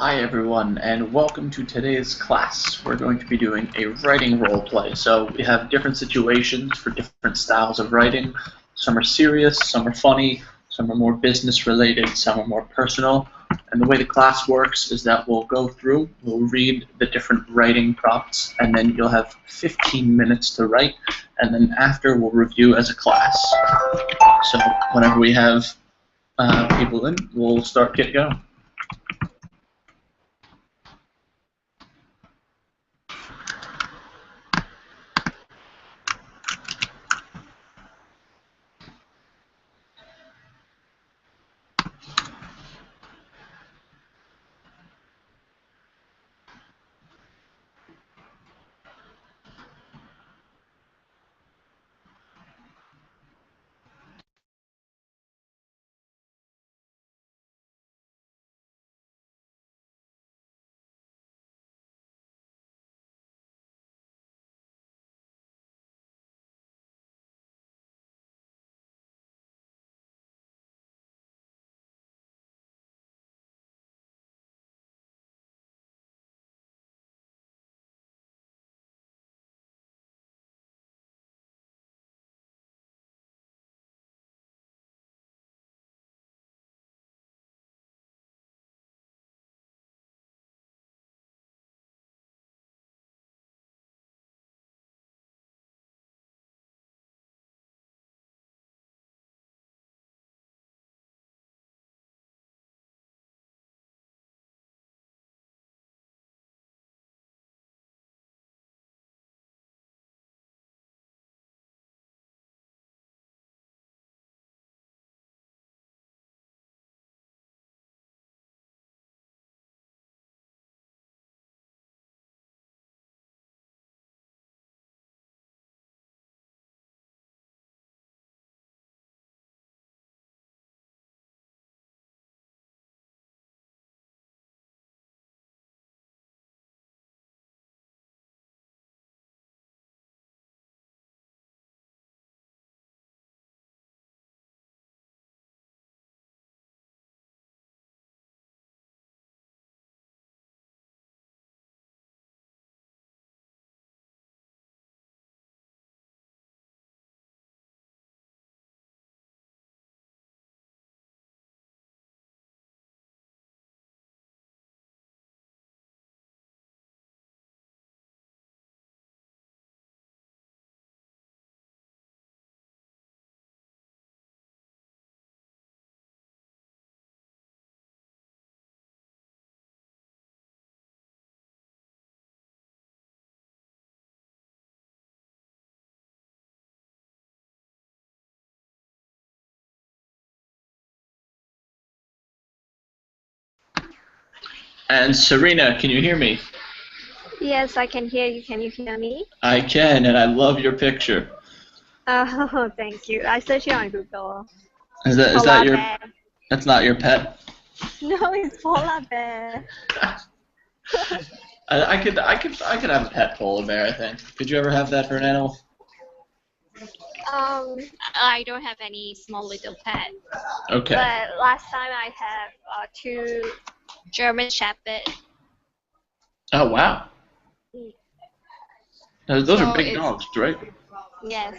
Hi everyone, and welcome to today's class. We're going to be doing a writing role play. So we have different situations for different styles of writing. Some are serious, some are funny, some are more business related, some are more personal. And the way the class works is that we'll go through, we'll read the different writing prompts, and then you'll have 15 minutes to write, and then after we'll review as a class. So whenever we have people in, we'll start getting going. And Serena, can you hear me? Yes, I can hear you. Can you hear me? I can, and I love your picture. Oh, thank you. I searched it on Google. Is that Polar your? bear. That's not your pet. No, it's polar bear. I could have a pet polar bear. I think. Could you ever have that for an animal? Um, I don't have any small little pet, Okay. but last time I have two German Shepherd. Oh wow. Mm. Those are So big it's dogs, right? yes.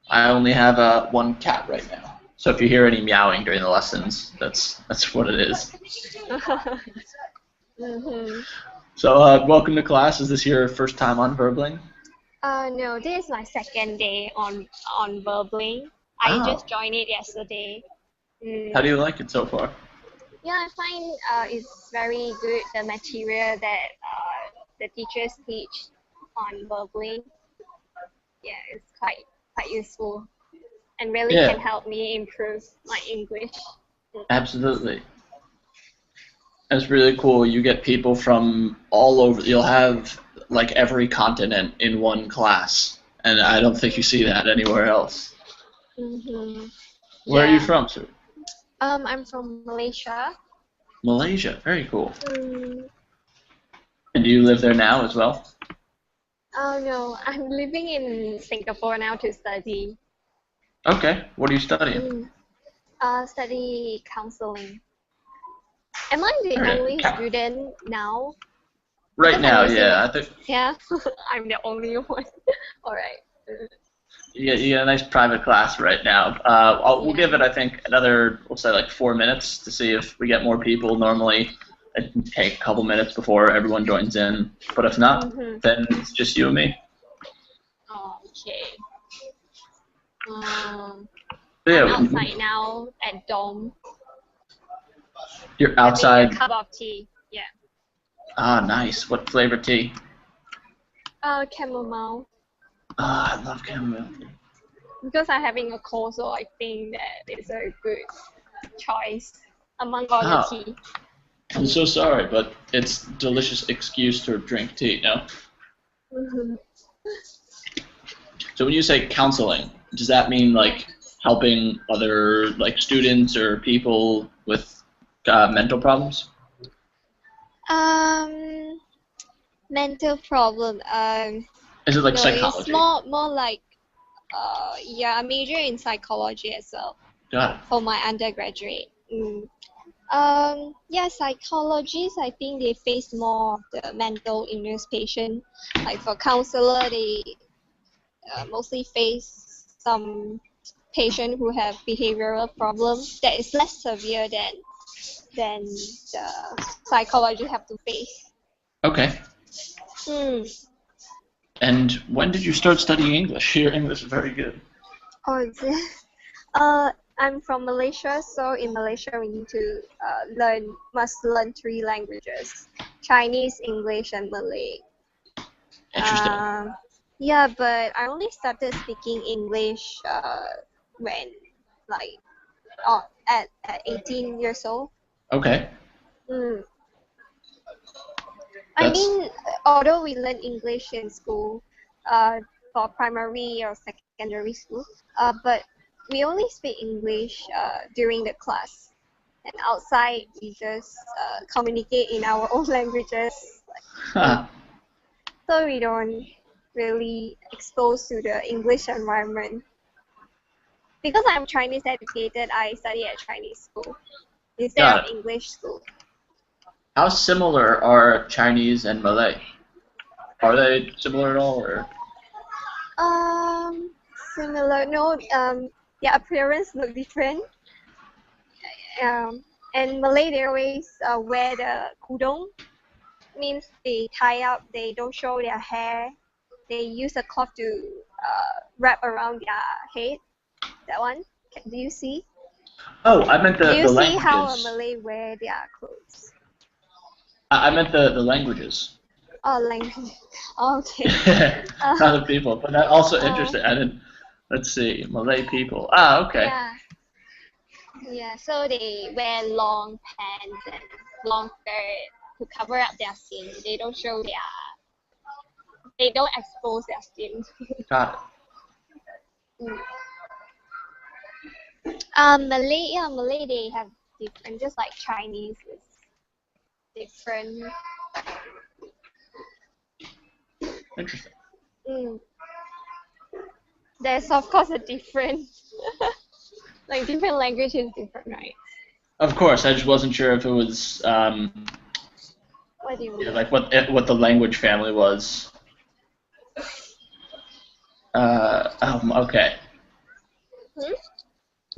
I only have one cat right now. So if you hear any meowing during the lessons, that's what it is. hmm So welcome to class. Is this your first time on Verbling? No, this is my second day on Burbling. I Oh. just joined it yesterday. How do Mm. you like it so far? Yeah, I find it's very good the material that the teachers teach on Burbling. Yeah, it's quite useful and really can Yeah, help me improve my English. absolutely. That's really cool. You get people from all over. You'll have like every continent in one class, and I don't think you see that anywhere else. Mm-hmm. Where are you Yeah. from, sir? I'm from Malaysia. Malaysia. Very cool. Mm. And do you live there now as well? Oh no, I'm living in Singapore now to study. Okay. What are you studying? Mm. Study counseling. Am I the Alright, only student now? Right Because now, I'm using yeah. I think yeah, I'm the only one. Alright. you get a nice private class right now. We'll give it, I think, another, we'll say like 4 minutes to see if we get more people. Normally, it can take a couple minutes before everyone joins in. But if not, then it's just you and me. Okay. So I'm yeah, outside now at dorm. you're Having outside. a cup of tea. Yeah. Ah, nice. What flavor tea? Chamomile. Ah, I love chamomile. Because I'm having a cold, so I think that it's a good choice among all the Oh, tea. I'm so sorry, but it's a delicious excuse to drink tea, no? So when you say counseling, does that mean like helping other like students or people with mental problems? Mental problem. Is it like No, it's psychology? more like yeah, I major in psychology as well Got it. for my undergraduate. Yeah, psychologists, I think they face more of the mental illness patient. Like for counselor, they mostly face some patient who have behavioral problems that is less severe than the psychology have to face. Okay. And when did you start studying English? Your English is very good. Oh, is it? I'm from Malaysia, so in Malaysia we need to must learn 3 languages: Chinese, English, and Malay. Interesting. Yeah, but I only started speaking English when like at 18 years old. Okay. I mean, although we learn English in school, for primary or secondary school, but we only speak English during the class, and outside we just communicate in our own languages. So we don't really expose to the English environment. Because I'm Chinese educated, I study at Chinese school instead of English school. How similar are Chinese and Malay? Are they similar at all, or? Similar. No. Their appearance look different. And Malay, they always wear the kudung. Means they tie up. They don't show their hair. They use a cloth to wrap around their head. That one. Do you see? Oh, I meant the languages. Do you see how a Malay wear their clothes? I meant the languages. Oh, language. Okay. Not the people, but that's also interesting. I didn't. Let's see, Malay people. Ah, okay. Yeah. So they wear long pants and long skirt to cover up their skin. They don't show they don't expose their skin. Got it. Malay they have different, just like Chinese is different. Interesting. There's of course a different, like different language is different, right? Of course, I just wasn't sure if it was what do you mean? like what the language family was. Okay.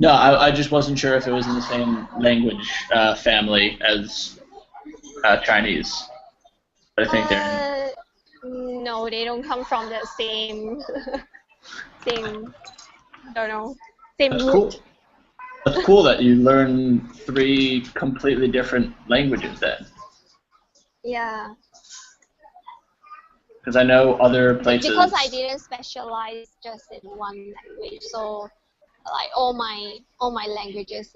No, I just wasn't sure if it was in the same language family as Chinese. But I think they're. No, they don't come from the same. Same. Don't know. Same That's root. cool. That's cool that you learn 3 completely different languages then. Yeah. Because I know other places. Because I didn't specialize just in one language, so like all my languages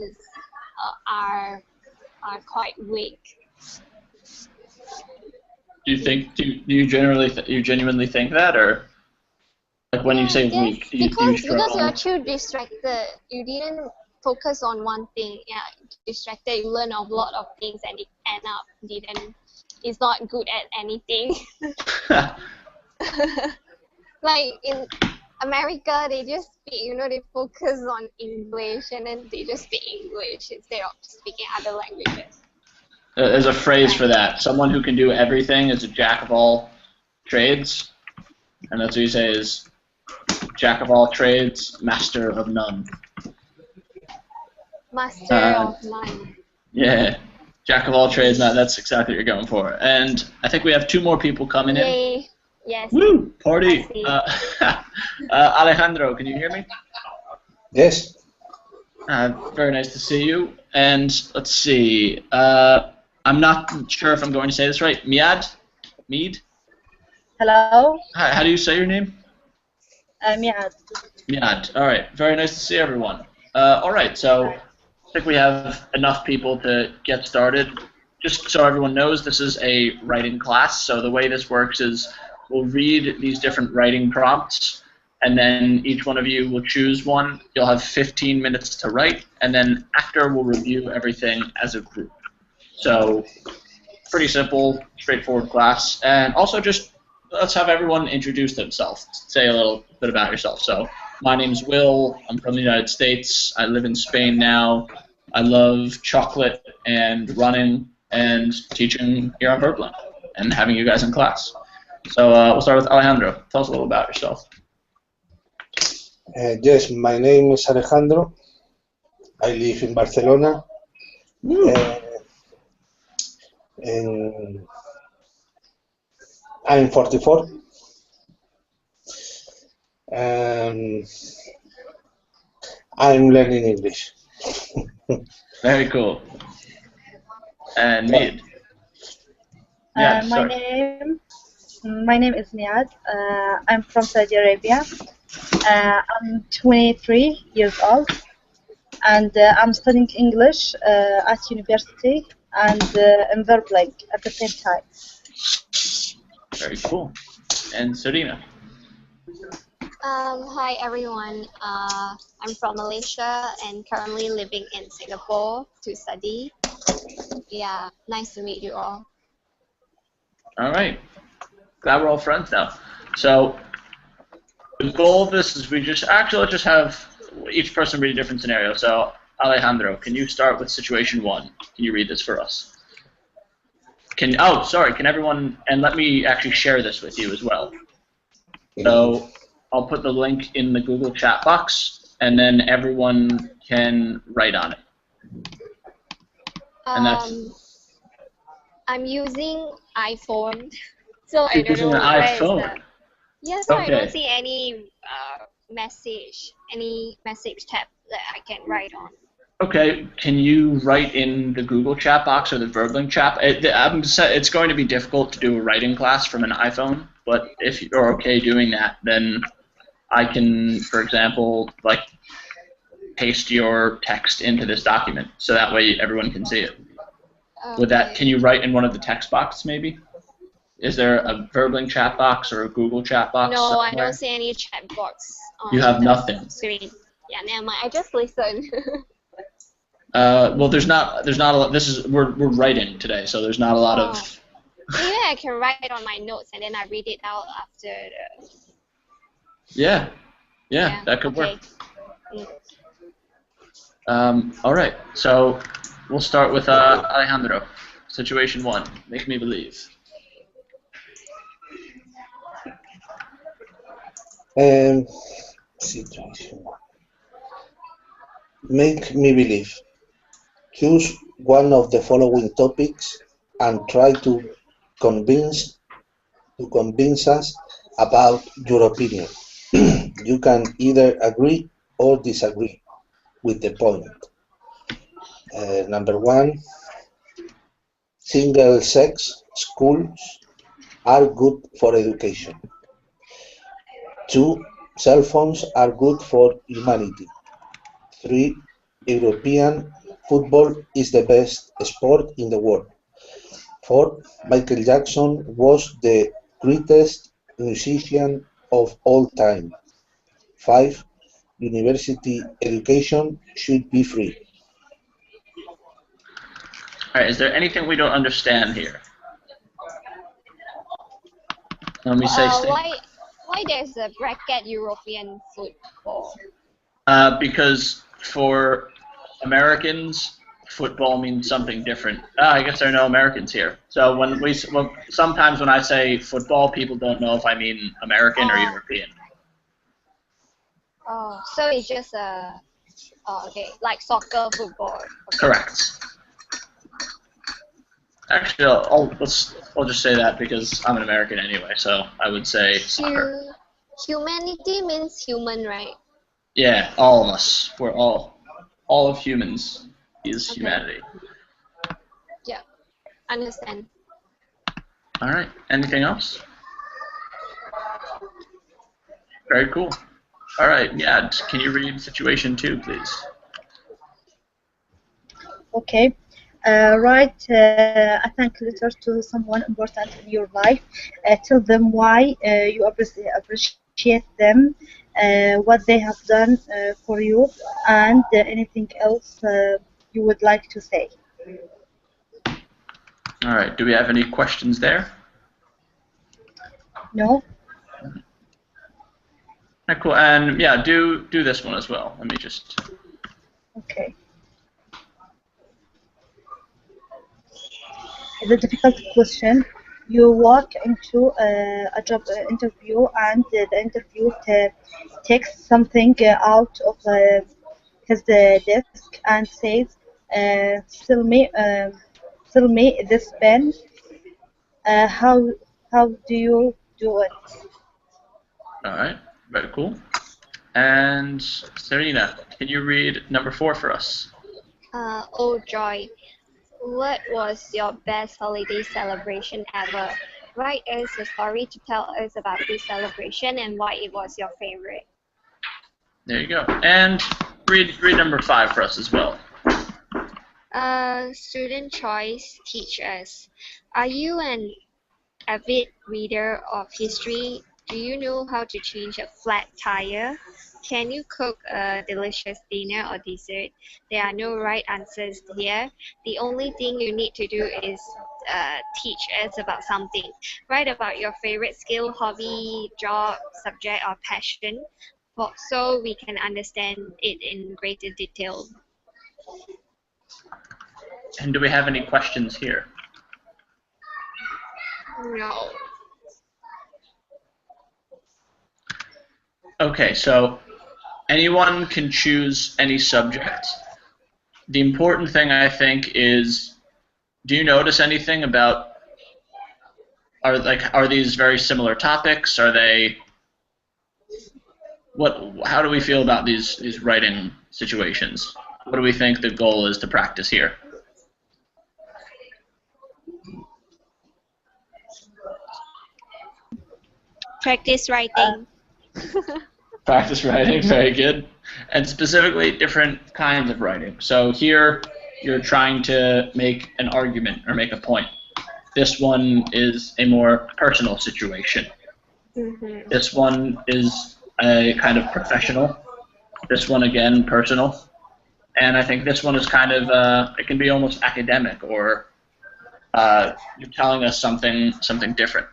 are quite weak. Do you think? Do you genuinely think that, or like when you say weak, do you because you're too distracted. You didn't focus on one thing. Yeah, distracted. You learn a lot of things, and it end up it's not good at anything. Like in America, they just speak. They focus on English, and then they just speak English instead of speaking other languages. There's a phrase for that. Someone who can do everything is a jack of all trades, and that's what you say is jack of all trades, master of none. Master of none. Yeah, jack of all trades. That's exactly what you're going for. And I think we have 2 more people coming in. Yay! Yes. Woo! Party! Alejandro, can you hear me? Yes. Very nice to see you. And let's see. I'm not sure if I'm going to say this right. Mead? Hello. Hi, how do you say your name? Miad. Miad. All right. Very nice to see everyone. All right. So I think we have enough people to get started. Just so everyone knows, this is a writing class. So the way this works is we'll read these different writing prompts, and then each one of you will choose one. You'll have 15 minutes to write, and then after we'll review everything as a group. So pretty simple, straightforward class. And also just let's have everyone introduce themselves. Say a little bit about yourself. So my name's Will. I'm from the United States. I live in Spain now. I love chocolate and running and teaching here on Verbland and having you guys in class. So we'll start with Alejandro. Tell us a little about yourself. Yes, my name is Alejandro. I live in Barcelona. And I'm 44. I'm learning English. Very cool. And Mead. Yeah, my name is Niad. I'm from Saudi Arabia. I'm 23 years old, and I'm studying English at university and in Verbling at the same time. Very cool. And Serena. Hi everyone. I'm from Malaysia and currently living in Singapore to study. Yeah, nice to meet you all. All right. Glad we're all friends now. So the goal of this is let's just have each person read a different scenario. So Alejandro, can you start with situation 1? Can you read this for us? Can everyone, and let me actually share this with you as well. So I'll put the link in the Google chat box, and then everyone can write on it. And I'm using iPhone, so I don't using know an where iPhone. is the... Yeah, so I Okay. don't see any message tab that I can write on. Okay, can you write in the Google chat box or the Verbling chat? It's going to be difficult to do a writing class from an iPhone, but if you're okay doing that, then I can, for example, paste your text into this document, so that way everyone can see it. With that, can you write in one of the text boxes maybe? Is there a Verbling chat box or a Google chat box? No, somewhere? I don't see any chat box on You have the nothing. screen. Yeah, never mind. I just listen. Well, there's not a lot. We're writing today, so there's not a lot of. Maybe I can write it on my notes and then I read it out after the. Yeah, that could work. All right, so we'll start with Alejandro. Situation 1. Make me believe. Situation 1. Make me believe. Choose one of the following topics and try to convince us about your opinion. You can either agree or disagree with the point. Number 1, single-sex schools are good for education. 2, cell phones are good for humanity. 3, European football is the best sport in the world. 4, Michael Jackson was the greatest musician of all time. 5, university education should be free. All right, is there anything we don't understand here? Let me say why there's a bracket European football? Because for Americans, football means something different. I guess there are no Americans here. So sometimes when I say football, people don't know if I mean American or European. Oh, so it's just okay, like soccer, football. Okay. Correct. Actually, I'll just say that because I'm an American anyway, so I would say soccer. Humanity means human, right? Yeah, all of us. We're all of humans is Okay. humanity. Yeah, understand. All right. Anything else? Very cool. All right. Yeah. Can you read situation 2, please? Okay. Write a thank letter to someone important in your life. Tell them why you appreciate them, what they have done for you, and anything else you would like to say. All right. Do we have any questions there? No? All right, cool. And yeah, do this one as well. Let me just. Okay. It's a difficult question. You walk into a job interview, and the interview takes something out of his desk and says, sell me this pen. How do you do it? All right. Very cool. And Serena, can you read number 4 for us? Oh joy. What was your best holiday celebration ever? Write us a story to tell us about this celebration and why it was your favorite. There you go. And read number 5 for us as well. Student choice, teach us. Are you an avid reader of history? Do you know how to change a flat tire? Can you cook a delicious dinner or dessert? There are no right answers here. The only thing you need to do is teach us about something. Write about your favorite skill, hobby, job, subject, or passion, so we can understand it in greater detail. And do we have any questions here? No. Okay, so anyone can choose any subject. The important thing, I think, is, do you notice anything about, are these very similar topics? Are they, how do we feel about these writing situations? What do we think the goal is to practice here? Practice writing. Practice writing, very good. And specifically, different kinds of writing. So here, you're trying to make an argument or make a point. This one is a more personal situation. Mm-hmm. This one is a kind of professional. This one, again, personal. And I think this one is kind of, it can be almost academic, or you're telling us something different.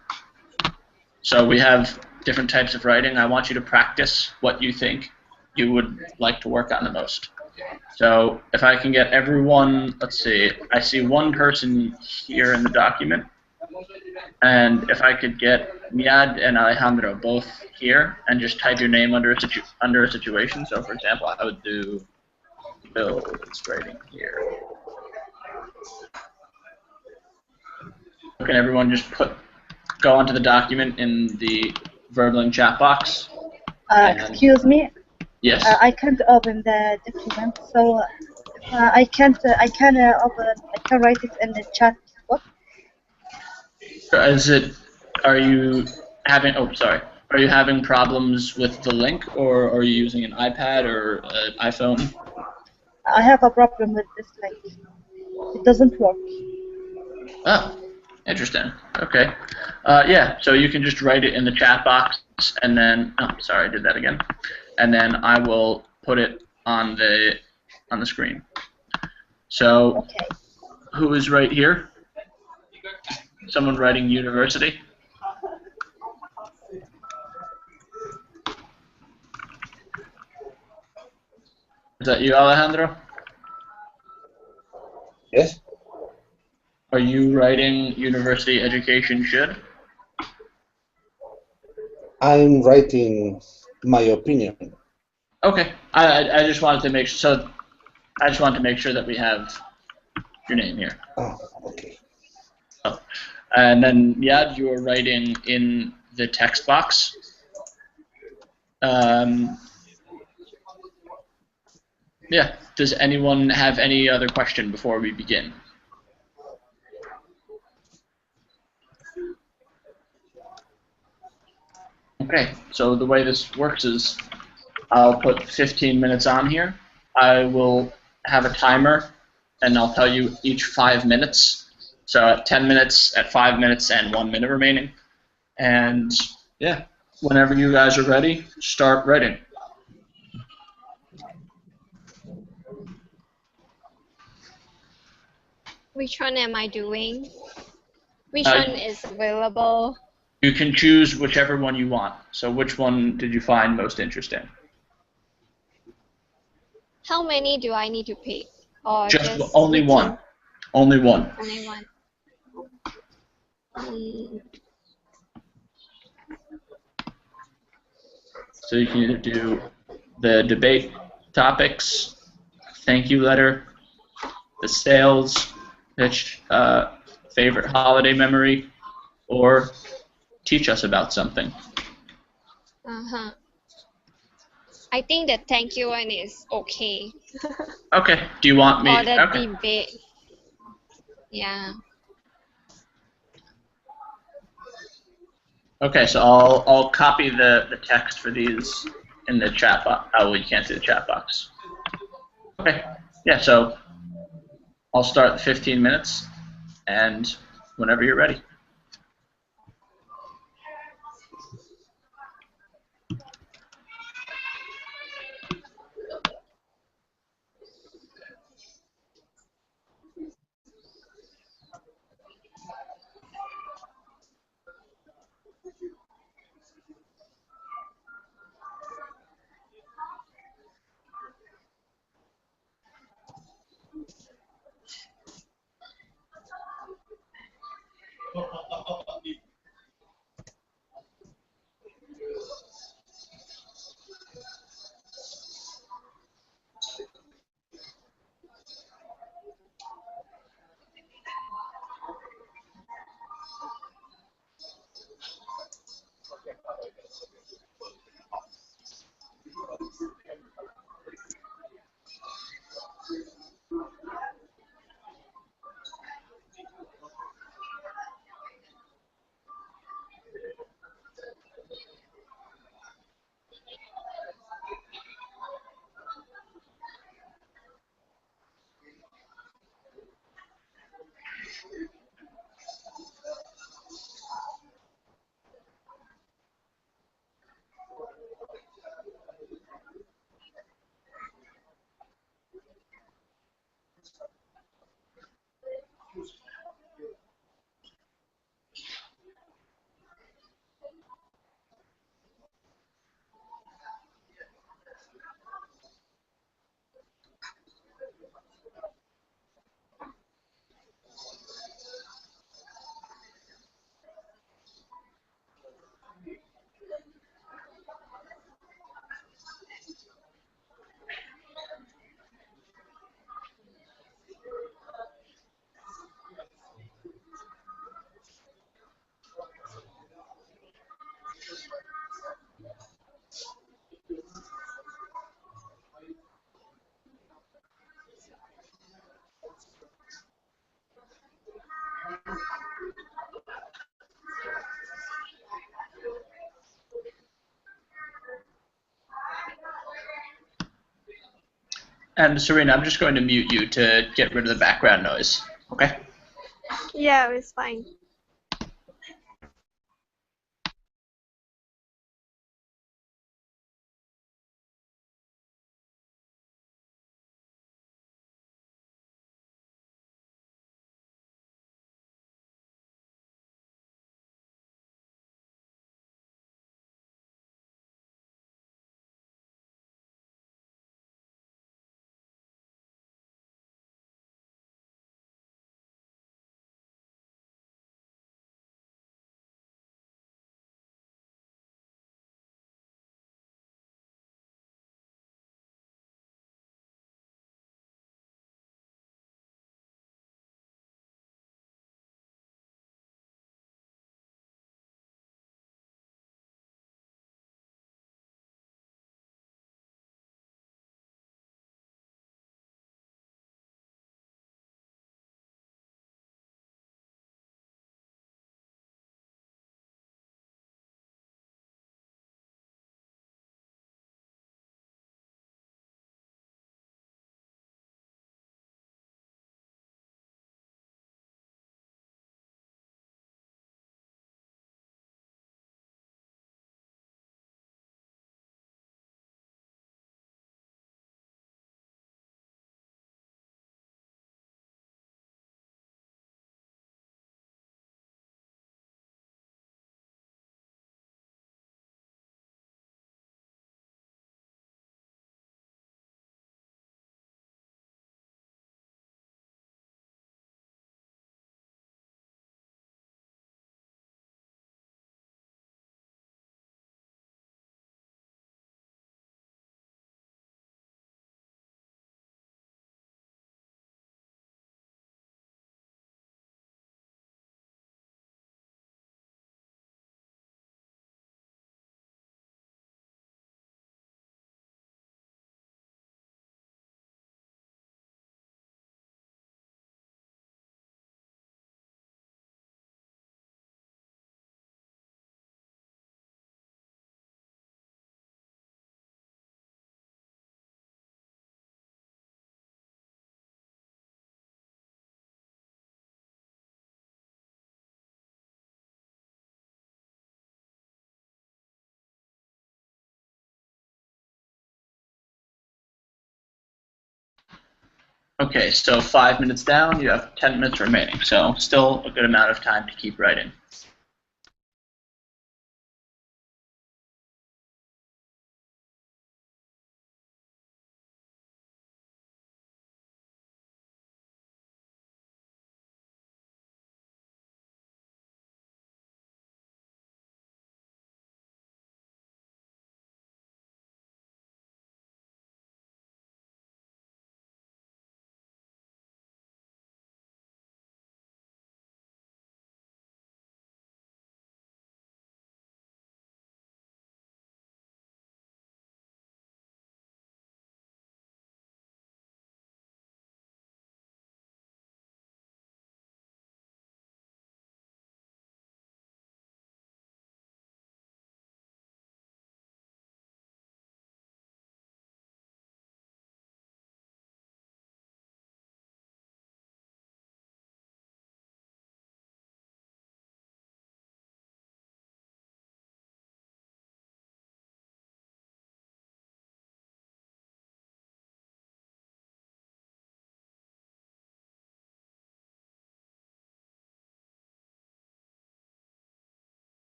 So we have different types of writing. I want you to practice what you think you would like to work on the most. So if I can get everyone, let's see, I see one person here in the document. And if I could get Niad and Alejandro both here and just type your name under a situation. So for example, I would do Bill is writing here. Can everyone just go onto the document in the Verbling chat box? Excuse me. Yes. I can't open the document, so I can write it in the chat box. Are you having problems with the link, or are you using an iPad or an iPhone? I have a problem with this link. It doesn't work. Oh, interesting. Okay. Yeah, so you can just write it in the chat box, and then, oh, sorry, I did that again. And then I will put it on the screen. So, okay. Who is right here? Someone writing university? Is that you, Alejandro? Yes, Are you writing university education should? I'm writing my opinion. Okay. I just wanted to make so I just wanted to make sure that we have your name here. Oh, okay. Oh. And then Yad, you are writing in the text box. Yeah. Does anyone have any other question before we begin? Okay. So the way this works is I'll put 15 minutes on here. I will have a timer, and I'll tell you each 5 minutes. So at 10 minutes, at 5 minutes, and 1 minute remaining. And yeah, whenever you guys are ready, start writing. Which one am I doing? Which one is available? You can choose whichever one you want. So which one did you find most interesting? How many do I need to pick? Or Just only written? one. Only one. Only one. So you can either do the debate topics, thank you letter, the sales pitch, favorite holiday memory, or teach us about something. Uh-huh. I think the thank you one is okay. Okay. Do you want me? Or the Okay. debate. Yeah. Okay. So I'll copy the text for these in the chat box. Oh, well, you can't see the chat box. Okay. Yeah. So I'll start the 15 minutes, and whenever you're ready. And Serena, I'm just going to mute you to get rid of the background noise. Okay? Yeah, it's fine. Okay, so 5 minutes down, you have 10 minutes remaining, so still a good amount of time to keep writing.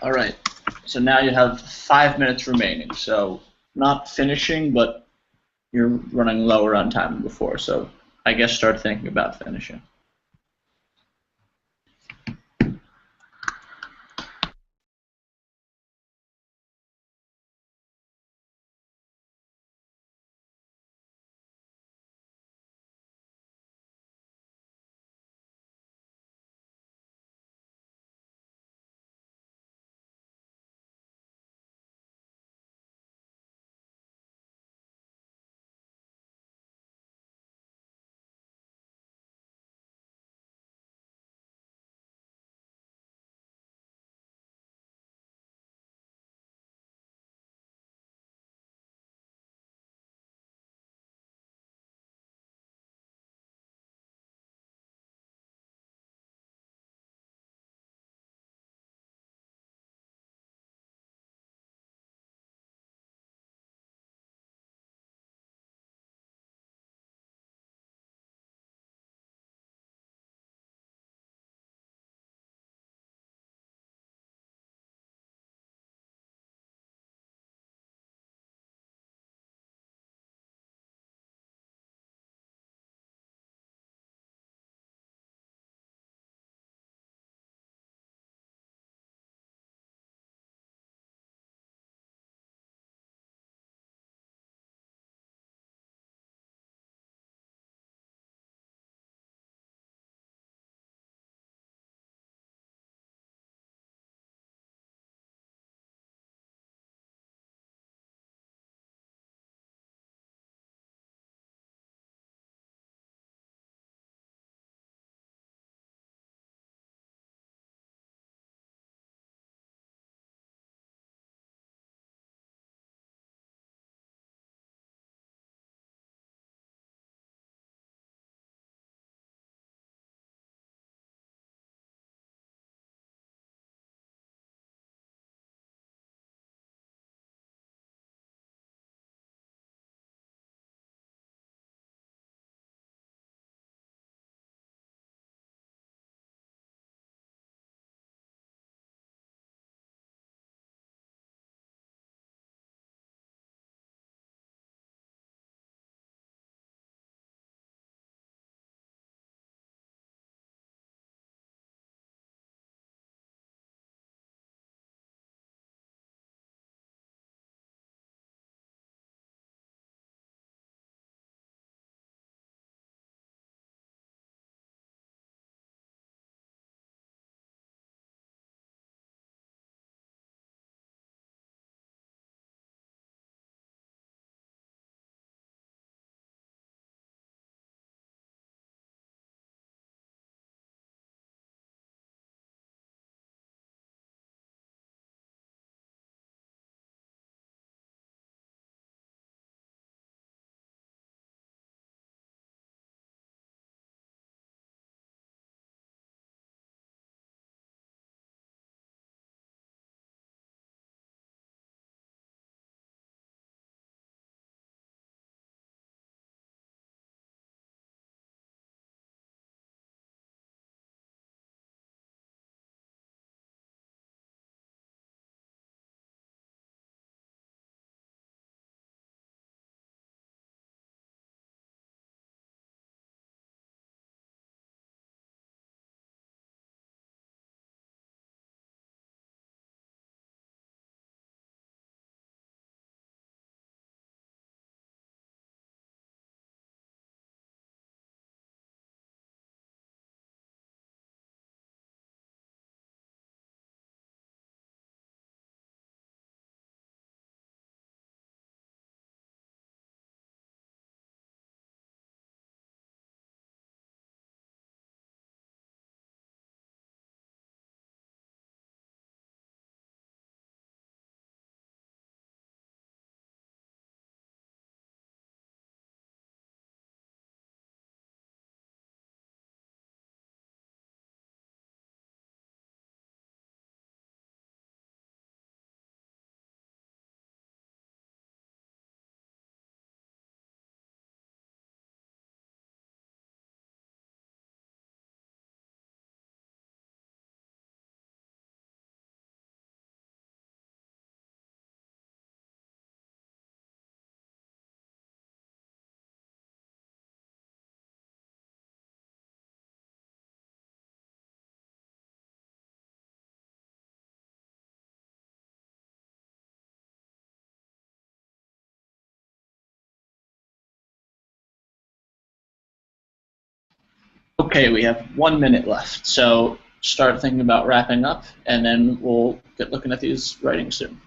All right. So now you have 5 minutes remaining. So not finishing, but you're running lower on time than before. So I guess start thinking about finishing. Okay, we have 1 minute left, so start thinking about wrapping up, and then we'll get looking at these writings soon.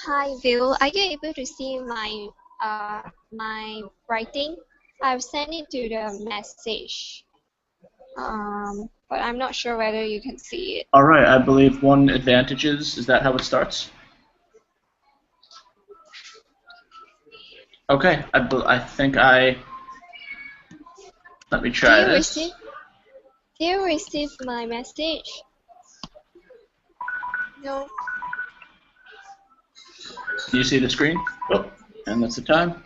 Hi, Bill. Are you able to see my writing? I've sent it to the message. But I'm not sure whether you can see it. All right, I believe one advantages. Is that how it starts? Okay, I think I. Let me try this. Do you receive my message? No. Can you see the screen? Oh, and that's the time.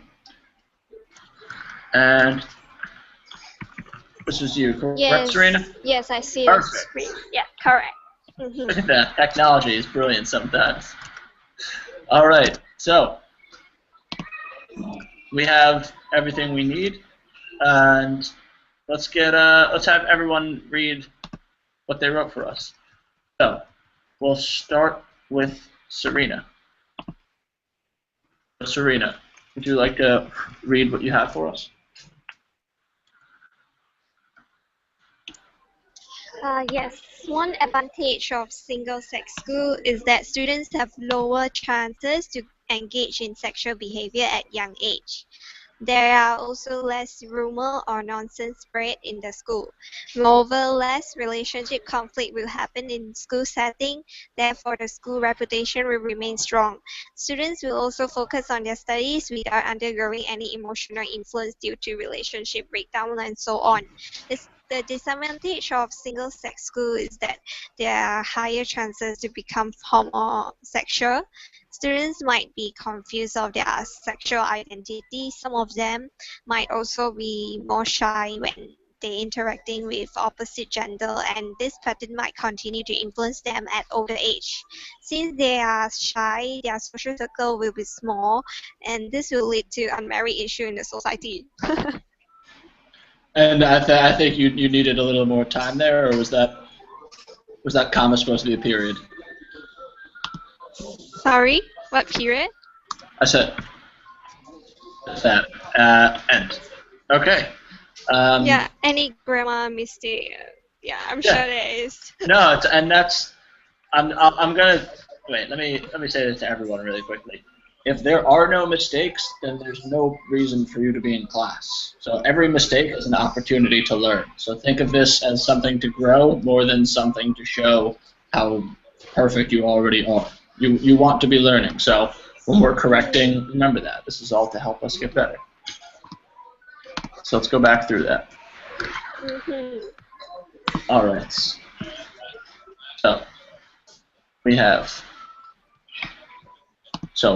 And this is you, correct, Yes. Serena? Yes, I see Perfect. the screen. Yeah, correct. Look at that. Technology is brilliant sometimes. All right, so we have everything we need, and let's have everyone read what they wrote for us. So we'll start with Serena. Serena, would you like to read what you have for us? Yes, one advantage of single-sex school is that students have lower chances to engage in sexual behavior at young age. There are also less rumor or nonsense spread in the school. Moreover, less relationship conflict will happen in school setting, therefore the school reputation will remain strong. Students will also focus on their studies without undergoing any emotional influence due to relationship breakdown and so on. The disadvantage of single-sex school is that there are higher chances to become homosexual. Students might be confused of their sexual identity. Some of them might also be more shy when they interacting with opposite gender, and this pattern might continue to influence them at older age. Since they are shy, their social circle will be small, and this will lead to unmarried issue in the society. And I think you needed a little more time there, or was that comma supposed to be a period? Sorry, what period? I said that end. Okay. Yeah, any grammar mistake? Yeah, I'm Yeah. sure there is. No, and that's. I'm gonna wait. Let me say this to everyone really quickly. If there are no mistakes, then there's no reason for you to be in class. So every mistake is an opportunity to learn. So think of this as something to grow more than something to show how perfect you already are. You want to be learning. So when we're correcting, remember that. This is all to help us get better. So let's go back through that. All right. So we have. So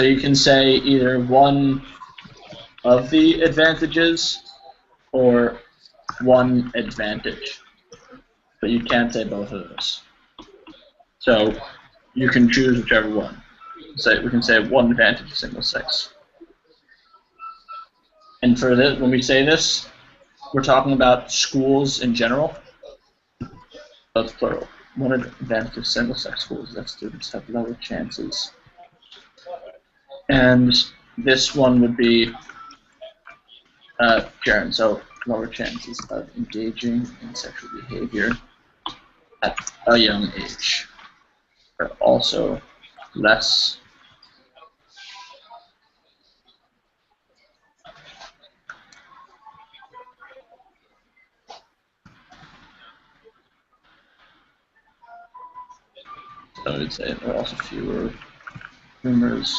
you can say either one of the advantages or one advantage, but you can't say both of those. So you can choose whichever one. So we can say one advantage of single sex. And for this, when we say this, we're talking about schools in general. That's plural. One advantage of single-sex schools is that students have lower chances. And this one would be Jaren, so lower chances of engaging in sexual behavior at a young age are also less. So I would say there are also fewer rumors.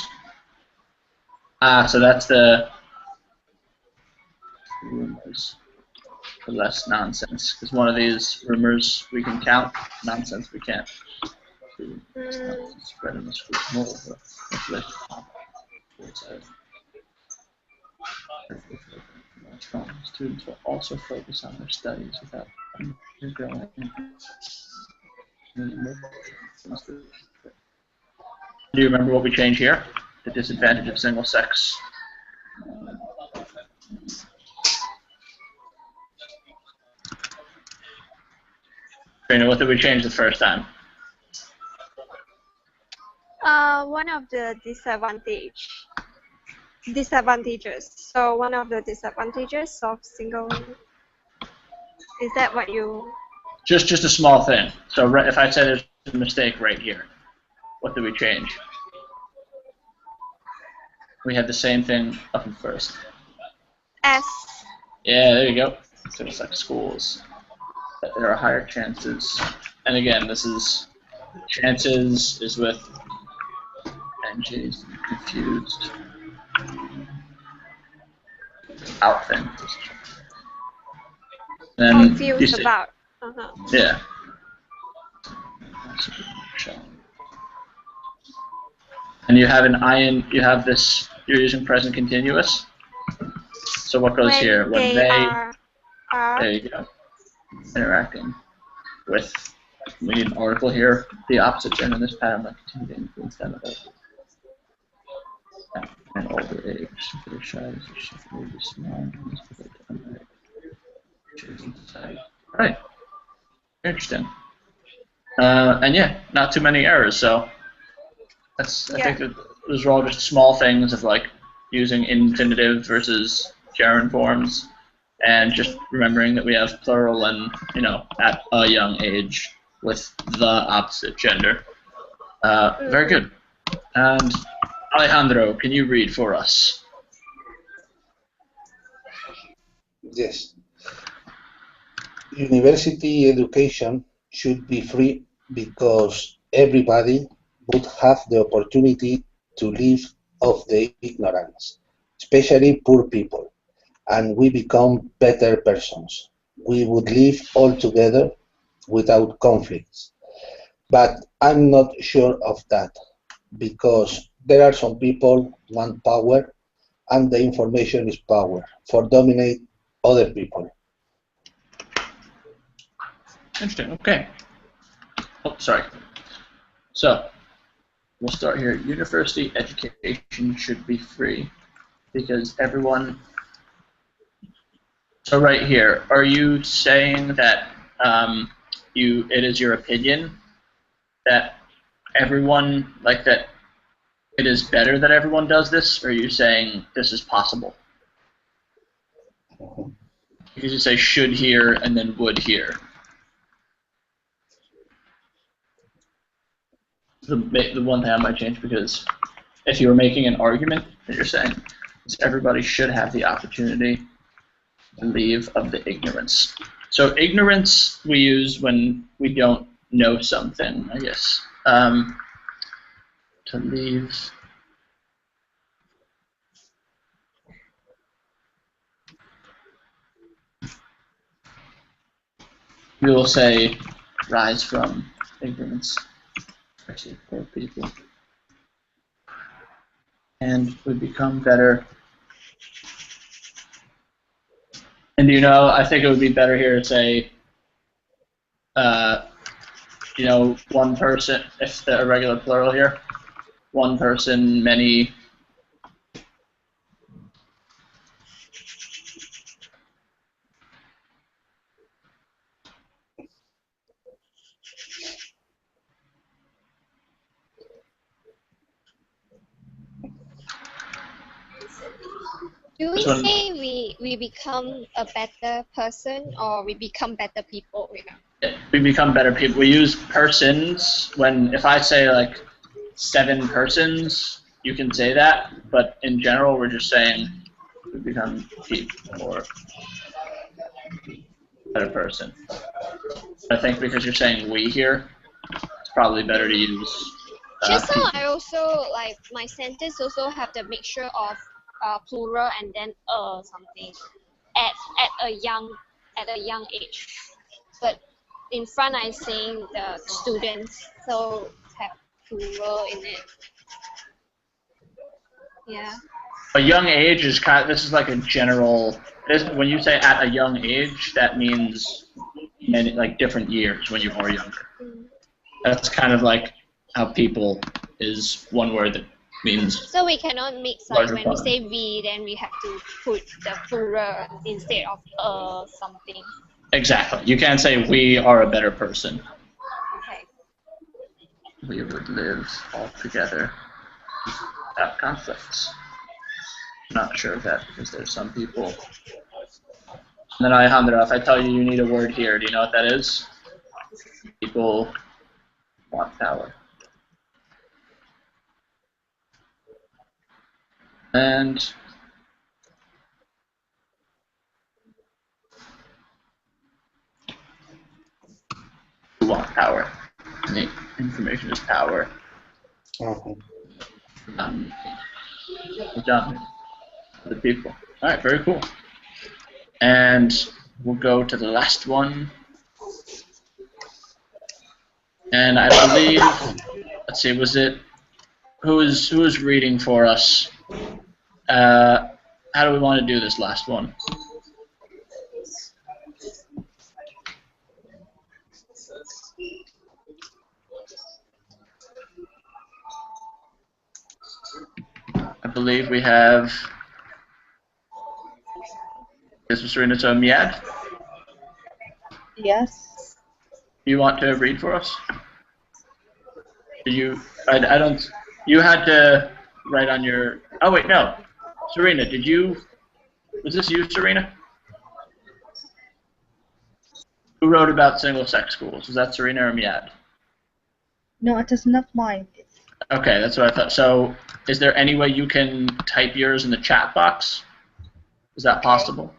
So that's the rumors for less nonsense. Because one of these rumors we can count, nonsense we can't. Spread in the school more. Students will also focus on their studies without undergoing. Do you remember what we changed here? The disadvantage of single sex. Trina, what did we change the first time? One of the disadvantages. So one of the disadvantages of single. Is that what you? Just a small thing. So if I said there's a mistake right here, what did we change? We had the same thing up in first. S. Yeah, there you go. Single-sex schools. There are higher chances. And again, this is chances is with NGs confused. Out thing. Then Confused about. Yeah. And you have an ion. You have this. You're using present continuous. So what goes when here? When they are. There you go. Interacting with. We need an article here. The opposite gender in this pattern will continue to influence them at an older age. Super shy. Small. Right. Interesting. And yeah, not too many errors. So that's. I think that those are all just small things of like using infinitive versus gerund forms, and just remembering that we have plural and at a young age with the opposite gender. Very good. And Alejandro, can you read for us? Yes. University education should be free because everybody would have the opportunity to live off the ignorance, especially poor people, and we become better persons. We would live all together without conflicts. But I'm not sure of that because there are some people who want power and the information is power for dominate other people. Interesting. Okay. Oh, sorry. So we'll start here. University education should be free because everyone. So right here, are you saying that it is your opinion that everyone that it is better that everyone does this, or are you saying this is possible? Because you say should here and then would here. The one thing I might change, because if you were making an argument that you're saying is everybody should have the opportunity to leave of the ignorance. So ignorance we use when we don't know something, I guess. To leave. We will say rise from ignorance, especially poor people. And we become better. And I think it would be better here to say, one person, if the irregular plural here, one person, many Do we This one, say we become a better person or we become better people? we become better people. We use persons when, if I say like 7 persons, you can say that, but in general, we're just saying we become people or better person. I think because you're saying we here, it's probably better to use Just now, people. I also like my sentence also have the mixture of plural and then something at a young age, but in front I saying the students, so have plural in it. Yeah. A young age is kind of, this is like a general, when you say at a young age, that means many, like different years when you are younger. That's kind of like how people is one word that means. So we cannot mix, like larger when we part. say we, then we have to put the plural instead of something. Exactly. You can't say we are a better person. Okay. We would live all together without conflicts. Not sure of that because there's some people. And then Alejandro, if I tell you you need a word here, do you know what that is? People want power. And we want power. And the information is power. Uh-huh. Good job. The people. All right, very cool. And we'll go to the last one. And I believe, let's see, was it, who is reading for us? How do we want to do this last one? I believe we have, this was Serena, so Miad, Yes. you want to read for us? Did you, I don't, you had to write on your, oh wait, no. Serena, did you, was this you, Serena? Who wrote about single-sex schools? Was that Serena or Miad? No, it is not mine. Okay, that's what I thought. So, is there any way you can type yours in the chat box? Is that possible?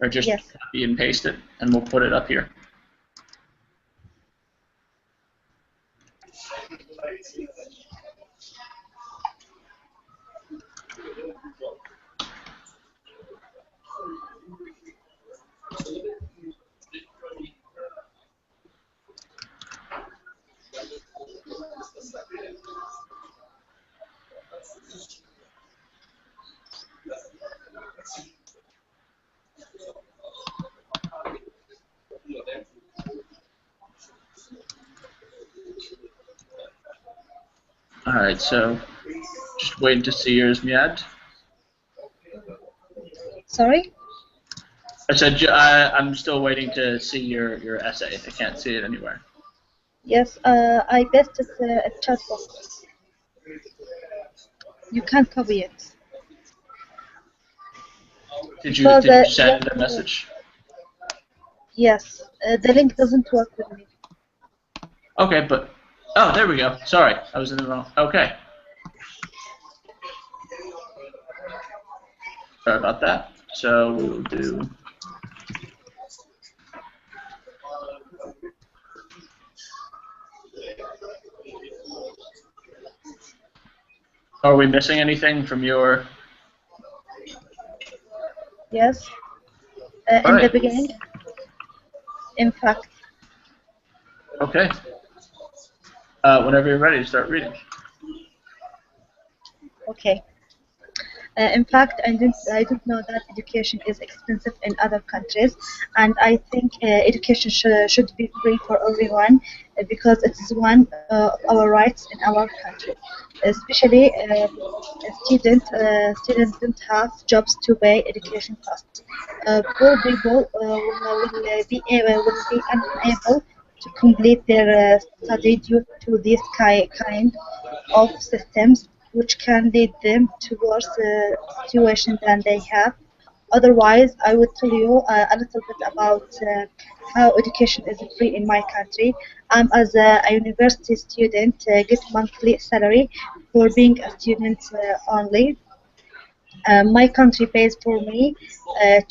Or just Yes. copy and paste it, and we'll put it up here. All right, so just waiting to see yours, Miad. Sorry? I said I'm still waiting to see your essay. I can't see it anywhere. Yes, I pasted a chat box. You can't copy it. Did you So the- send yes, a message? Yes, the link doesn't work with me. Okay, but oh, there we go. Sorry, I was in the wrong. Okay. Sorry about that. So we'll do. Are we missing anything from your? Yes. In the Alright. beginning, in fact. Okay. Whenever you're ready, start reading. Okay. In fact, I don't know that education is expensive in other countries, and I think education should be free for everyone because it is one of our rights in our country. Especially, students don't have jobs to pay education costs. Poor people will be unable to complete their study due to this kind of systems which can lead them to worse situation than they have. Otherwise, I would tell you a little bit about how education is free in my country. I'm as a university student get monthly salary for being a student only. My country pays for me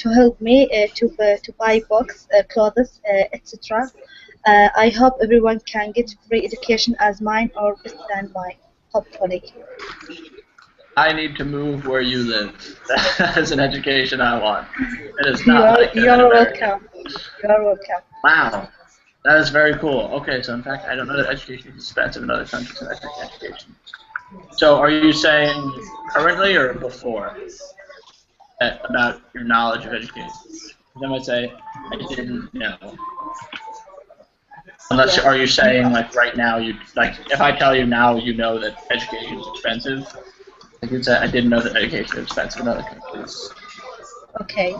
to help me to buy books, clothes, etc. I hope everyone can get free education as mine or better than mine, hopefully. I need to move where you live. That is an education I want. It is You not are, like that you in are America. welcome. You are welcome. Wow. That is very cool. Okay, so in fact, I don't know that education is expensive in other countries than education. So are you saying currently or before about your knowledge of education? Because I might say, I didn't know. Unless, are you saying like right now, you like if I tell you now you know that education is expensive, like you'd say I didn't know that education is expensive in other countries. Okay.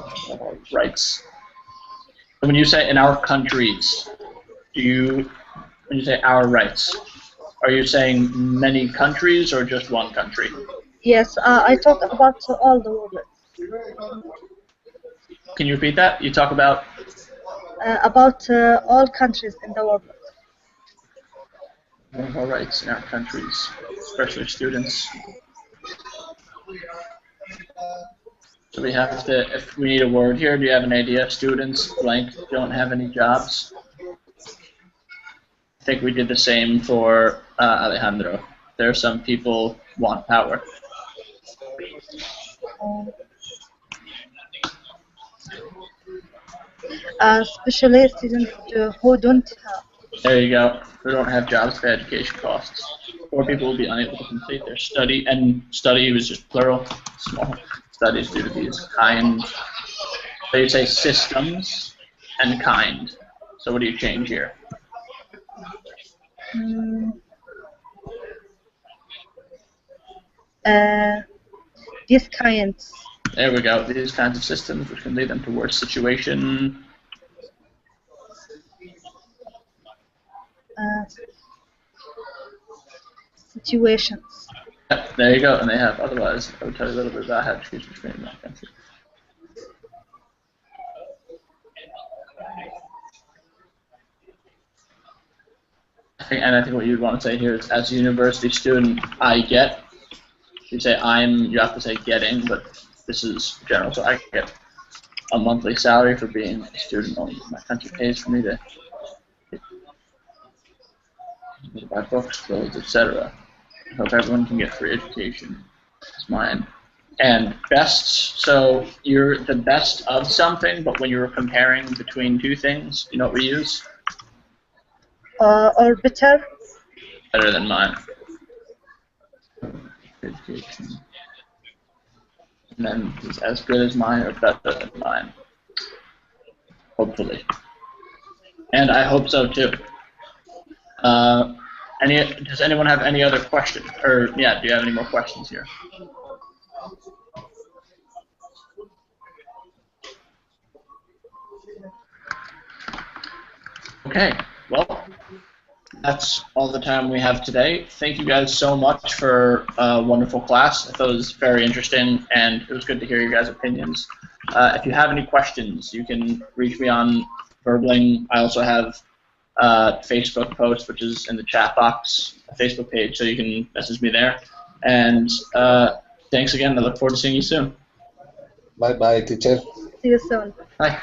Rights. So when you say in our countries, when you say our rights, are you saying many countries or just one country? Yes, I talk about all the world. Can you repeat that? You talk about About all countries in the world. our rights in our countries, especially students. So we have to, if we need a word here, do you have an idea? Students, blank, don't have any jobs. I think we did the same for Alejandro. There are some people want power. Especially students who don't have. There you go. Who don't have jobs for education costs. Or people will be unable to complete their study, and study was just plural, small. Studies due to these kind. So you say systems and kind. So what do you change here? These kinds. There we go. These kinds of systems which can lead them to worse situation. Situations. Yep, there you go. And they have. Otherwise, I would tell you a little bit about how to choose between that country. I think what you'd want to say here is, as a university student, I get. You say you have to say getting, but this is general. So I get a monthly salary for being a student only. My country pays for me to buy books, clothes, etc. I hope everyone can get free education. It's mine. And bests, so you're the best of something, but when you're comparing between two things, you know what we use? Or better. Better than mine. Education. And then it's as good as mine or better than mine. Hopefully. And I hope so too. Does anyone have any other questions? Or yeah, do you have any more questions here? Okay, well, that's all the time we have today. Thank you guys so much for a wonderful class. I thought it was very interesting, and it was good to hear your guys' opinions. If you have any questions, you can reach me on Verbling. I also have a Facebook post, which is in the chat box, a Facebook page, so you can message me there. And thanks again. I look forward to seeing you soon. Bye-bye, teacher. See you soon. Bye.